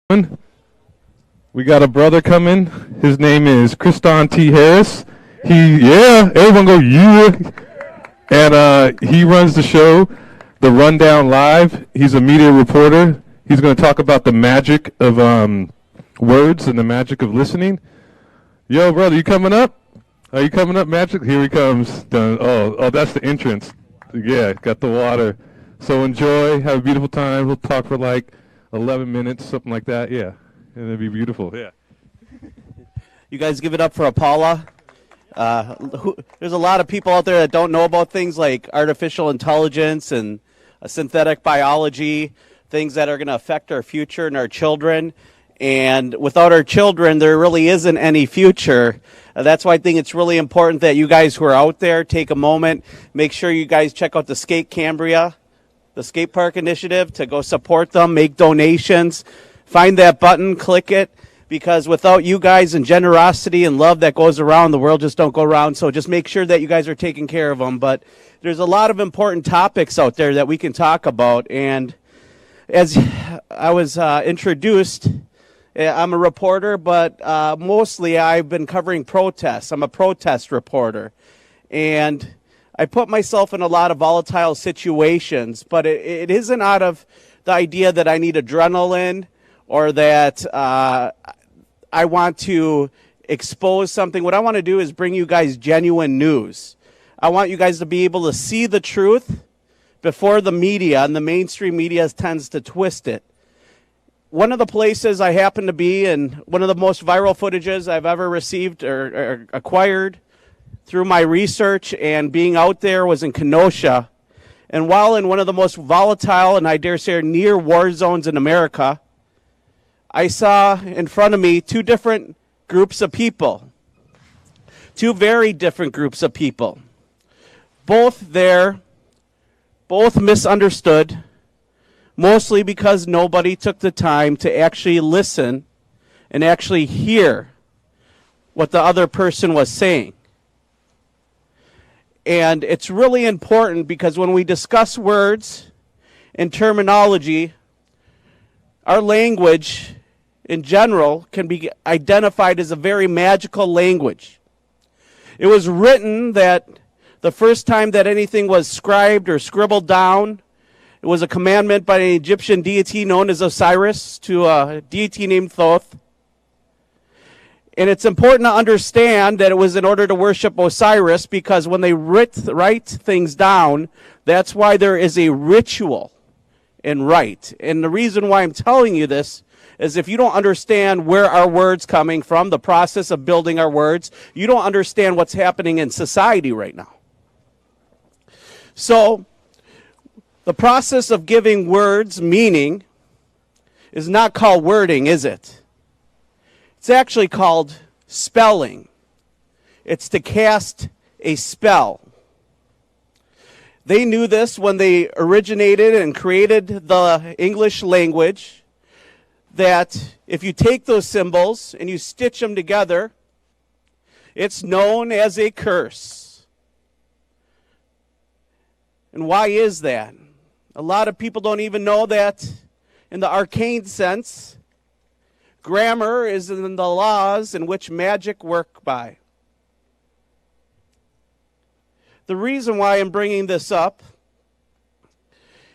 We got a brother coming. His name is Kristan T. Harris. Everyone go, yeah. And he runs the show, The Rundown Live. He's a media reporter. He's going to talk about the magic of words and the magic of listening. Yo, brother, you coming up? Are you coming up, Magic? Here he comes. Done. Oh, that's the entrance. Yeah, got the water. So enjoy. Have a beautiful time. We'll talk for like 11 minutes, something like that. Yeah, and it'll be beautiful. Yeah. You guys give it up for Paula. There's a lot of people out there that don't know about things like artificial intelligence and synthetic biology, things that are going to affect our future and our children. And without our children, there really isn't any future. That's why I think it's really important that you guys who are out there take a moment, make sure you guys check out the Skate Cambria, the skate park initiative, to go support them, make donations. Find that button, click it, because without you guys and generosity and love that goes around, the world just don't go around. So just make sure that you guys are taking care of them. But there's a lot of important topics out there that we can talk about. And as I was introduced, I'm a reporter, but mostly I've been covering protests. I'm a protest reporter. And I put myself in a lot of volatile situations, but it isn't out of the idea that I need adrenaline or that I want to expose something. What I want to do is bring you guys genuine news. I want you guys to be able to see the truth before the media, and the mainstream media tends to twist it. One of the places I happen to be, and one of the most viral footages I've ever received or acquired through my research and being out there, was in Kenosha. And while in one of the most volatile and I dare say near war zones in America, I saw in front of me two different groups of people, two very different groups of people, both there, both misunderstood, mostly because nobody took the time to actually listen and actually hear what the other person was saying. And it's really important because when we discuss words and terminology, our language in general can be identified as a very magical language. It was written that the first time that anything was scribed or scribbled down, it was a commandment by an Egyptian deity known as Osiris to a deity named Thoth. And it's important to understand that it was in order to worship Osiris, because when they write things down, that's why there is a ritual in rite. And the reason why I'm telling you this is if you don't understand where our words coming from, the process of building our words, you don't understand what's happening in society right now. So the process of giving words meaning is not called wording, is it? It's actually called spelling. It's to cast a spell. They knew this when they originated and created the English language, that if you take those symbols and you stitch them together, it's known as a curse. And why is that? A lot of people don't even know that in the arcane sense, grammar is in the laws in which magic work by. The reason why I'm bringing this up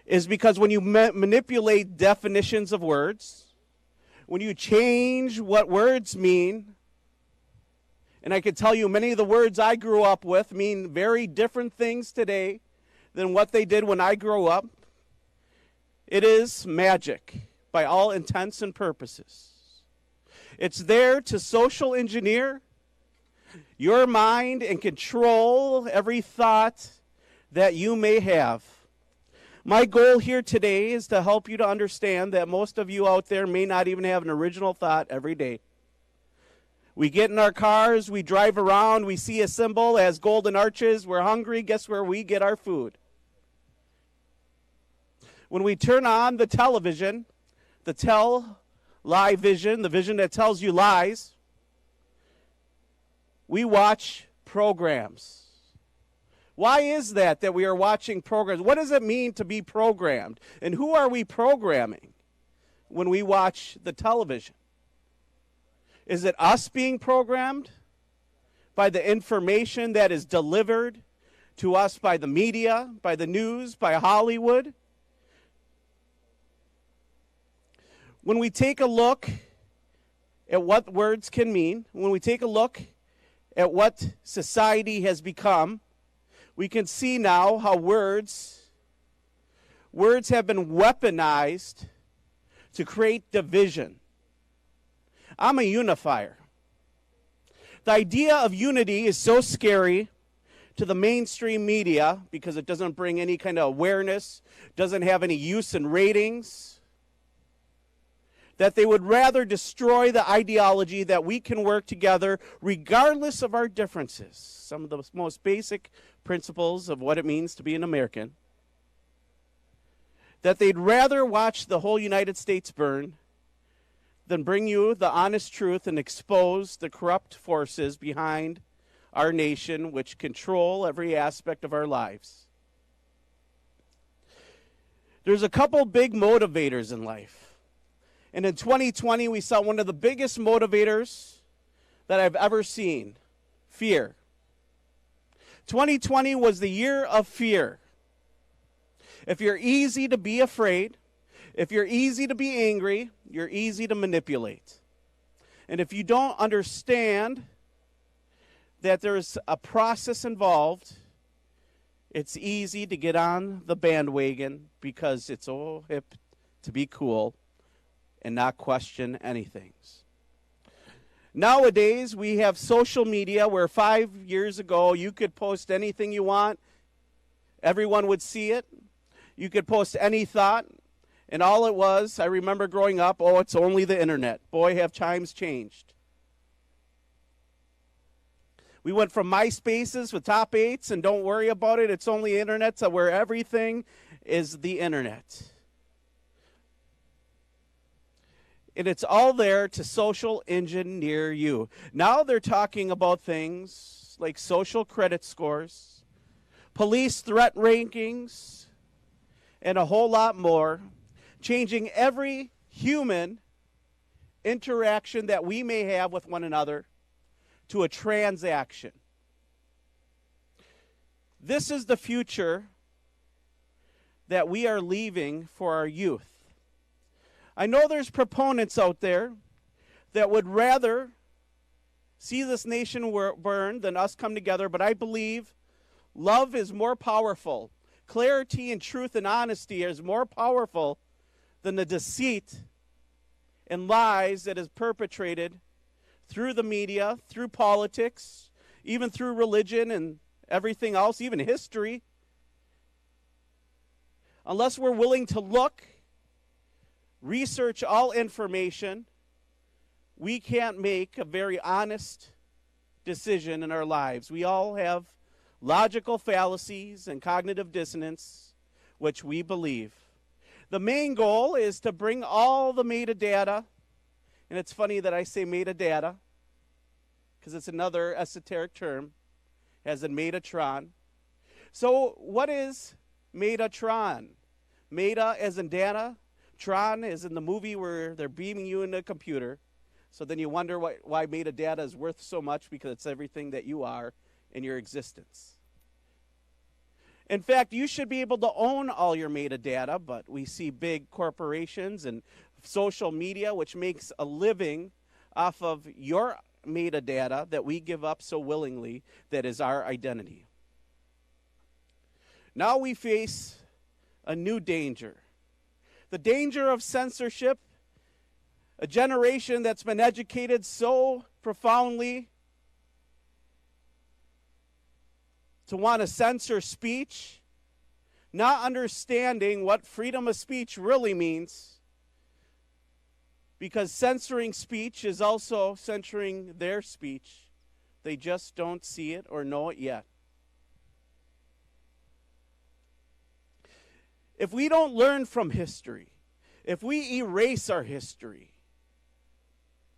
is because when you manipulate definitions of words, when you change what words mean, and I can tell you many of the words I grew up with mean very different things today than what they did when I grew up, it is magic by all intents and purposes. It's there to social engineer your mind and control every thought that you may have. My goal here today is to help you to understand that most of you out there may not even have an original thought every day. We get in our cars, we drive around, we see a symbol as golden arches, we're hungry, guess where we get our food? When we turn on the television, lie vision, the vision that tells you lies, we watch programs. Why is that we are watching programs? What does it mean to be programmed? And who are we programming? when we watch the television? Is it us being programmed by the information that is delivered to us by the media, by the news, by Hollywood? When we take a look at what words can mean, when we take a look at what society has become, we can see now how words have been weaponized to create division. I'm a unifier. The idea of unity is so scary to the mainstream media because it doesn't bring any kind of awareness, doesn't have any use in ratings, that they would rather destroy the ideology that we can work together regardless of our differences. Some of the most basic principles of what it means to be an American. That they'd rather watch the whole United States burn than bring you the honest truth and expose the corrupt forces behind our nation which control every aspect of our lives. There's a couple big motivators in life. And in 2020, we saw one of the biggest motivators that I've ever seen, fear. 2020 was the year of fear. If you're easy to be afraid, if you're easy to be angry, you're easy to manipulate. And if you don't understand that there's a process involved, it's easy to get on the bandwagon because it's all hip to be cool and not question anything. Nowadays, we have social media where 5 years ago you could post anything you want. Everyone would see it. You could post any thought. And all it was, I remember growing up, oh, it's only the internet. Boy, have times changed. We went from MySpaces with top 8s and don't worry about it. It's only internet, to where everything is the internet. And it's all there to social engineer you. Now they're talking about things like social credit scores, police threat rankings, and a whole lot more, changing every human interaction that we may have with one another to a transaction. This is the future that we are leaving for our youth. I know there's proponents out there that would rather see this nation burn than us come together, but I believe love is more powerful. Clarity and truth and honesty is more powerful than the deceit and lies that is perpetrated through the media, through politics, even through religion and everything else, even history. Unless we're willing to look, research all information, we can't make a very honest decision in our lives. We all have logical fallacies and cognitive dissonance, which we believe. The main goal is to bring all the metadata, and it's funny that I say metadata, because it's another esoteric term, as in Metatron. So what is Metatron? Meta as in data, Tron is in the movie where they're beaming you into a computer. So then you wonder why metadata is worth so much, because it's everything that you are in your existence. In fact, you should be able to own all your metadata, but we see big corporations and social media which makes a living off of your metadata that we give up so willingly, that is our identity. Now we face a new danger. The danger of censorship, a generation that's been educated so profoundly to want to censor speech, not understanding what freedom of speech really means, because censoring speech is also censoring their speech. They just don't see it or know it yet. If we don't learn from history, if we erase our history,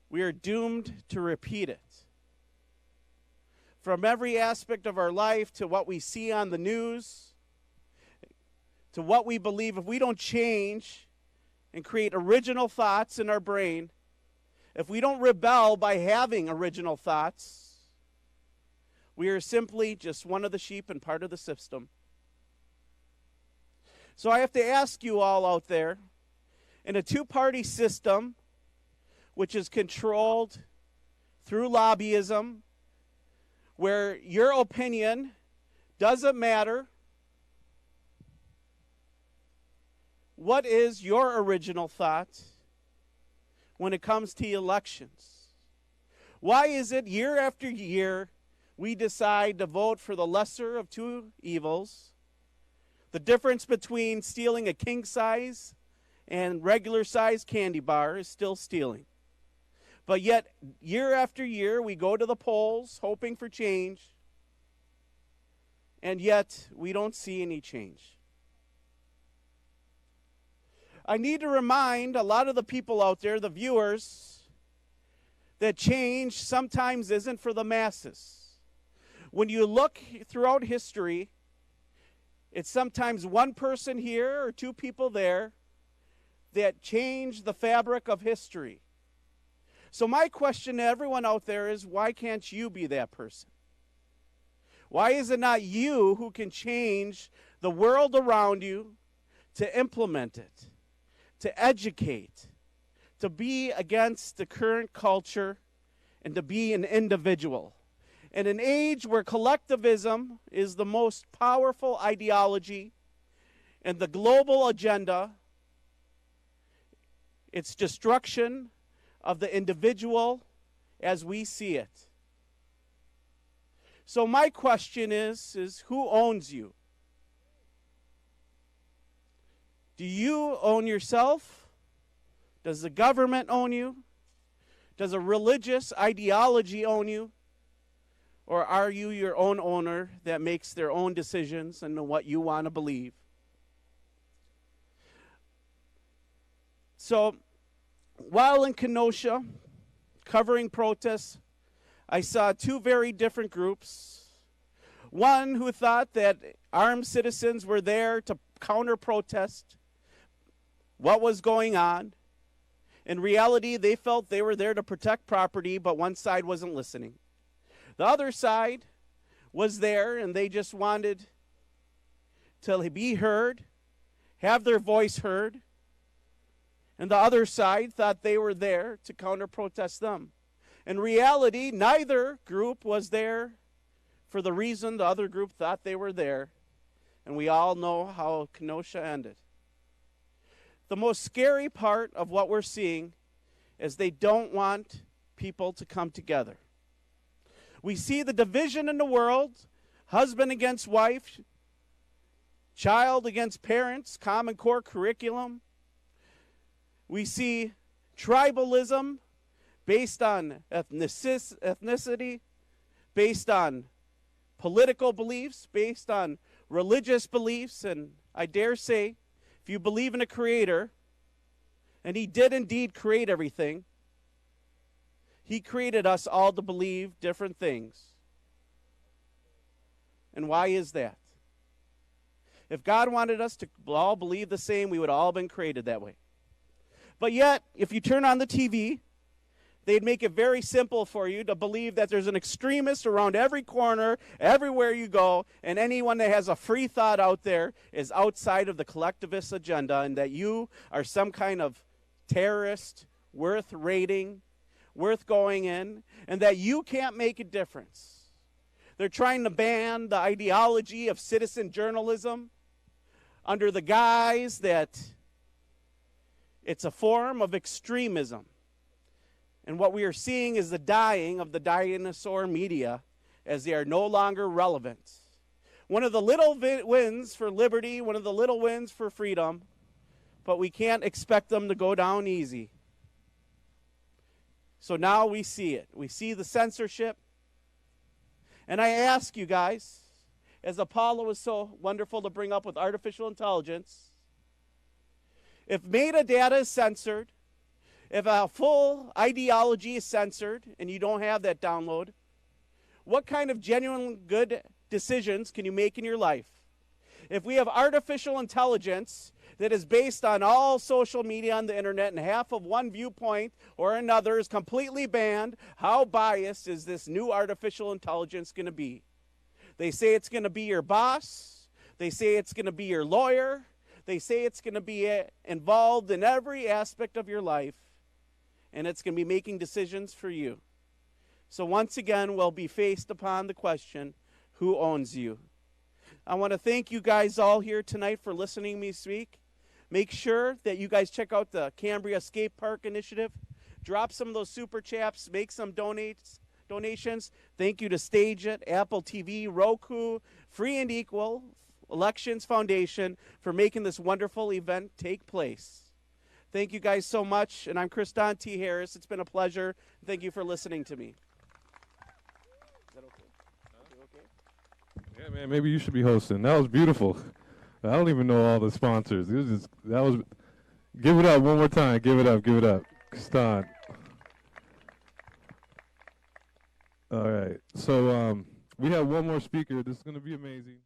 we are doomed to repeat it. From every aspect of our life to what we see on the news, to what we believe, if we don't change and create original thoughts in our brain, if we don't rebel by having original thoughts, we are simply just one of the sheep and part of the system. So I have to ask you all out there, in a two-party system which is controlled through lobbyism, where your opinion doesn't matter, what is your original thought when it comes to elections? Why is it year after year we decide to vote for the lesser of two evils? The difference between stealing a king size and regular size candy bar is still stealing. But yet, year after year, we go to the polls hoping for change, and yet we don't see any change. I need to remind a lot of the people out there, the viewers, that change sometimes isn't for the masses. When you look throughout history, it's sometimes one person here or two people there that change the fabric of history. So my question to everyone out there is, why can't you be that person? Why is it not you who can change the world around you to implement it, to educate, to be against the current culture, and to be an individual? In an age where collectivism is the most powerful ideology and the global agenda, it's destruction of the individual as we see it. So my question is who owns you? Do you own yourself? Does the government own you? Does a religious ideology own you? Or are you your own owner that makes their own decisions and what you want to believe? So, while in Kenosha, covering protests, I saw two very different groups. One who thought that armed citizens were there to counter-protest what was going on. In reality, they felt they were there to protect property, but one side wasn't listening. The other side was there, and they just wanted to be heard, have their voice heard. And the other side thought they were there to counter-protest them. In reality, neither group was there for the reason the other group thought they were there. And we all know how Kenosha ended. The most scary part of what we're seeing is they don't want people to come together. We see the division in the world, husband against wife, child against parents, Common Core curriculum. We see tribalism based on ethnicity, based on political beliefs, based on religious beliefs. And I dare say, if you believe in a creator, and he did indeed create everything, he created us all to believe different things. And why is that? If God wanted us to all believe the same, we would all have been created that way. But yet, if you turn on the TV, they'd make it very simple for you to believe that there's an extremist around every corner, everywhere you go, and anyone that has a free thought out there is outside of the collectivist agenda, and that you are some kind of terrorist worth raiding, worth going in, and that you can't make a difference. They're trying to ban the ideology of citizen journalism under the guise that it's a form of extremism. And what we are seeing is the dying of the dinosaur media as they are no longer relevant. One of the little wins for liberty, one of the little wins for freedom, but we can't expect them to go down easy. So now we see it. We see the censorship. And I ask you guys, as Apollo was so wonderful to bring up with artificial intelligence, if metadata is censored, if a full ideology is censored and you don't have that download, what kind of genuine good decisions can you make in your life? If we have artificial intelligence that is based on all social media on the internet and half of one viewpoint or another is completely banned, how biased is this new artificial intelligence going to be? They say it's going to be your boss. They say it's going to be your lawyer. They say it's going to be involved in every aspect of your life, and it's going to be making decisions for you. So once again, we'll be faced upon the question, who owns you? I want to thank you guys all here tonight for listening to me speak. Make sure that you guys check out the Cambria Skate Park Initiative. Drop some of those super chats. Make some donations. Thank you to Stage It, Apple TV, Roku, Free and Equal, Elections Foundation for making this wonderful event take place. Thank you guys so much. And I'm Kristan T. Harris. It's been a pleasure. Thank you for listening to me. Is that okay? Okay? Yeah, man, maybe you should be hosting. That was beautiful. I don't even know all the sponsors. It was just, that was, give it up one more time. Give it up. Kristan. All right. So we have one more speaker. This is going to be amazing.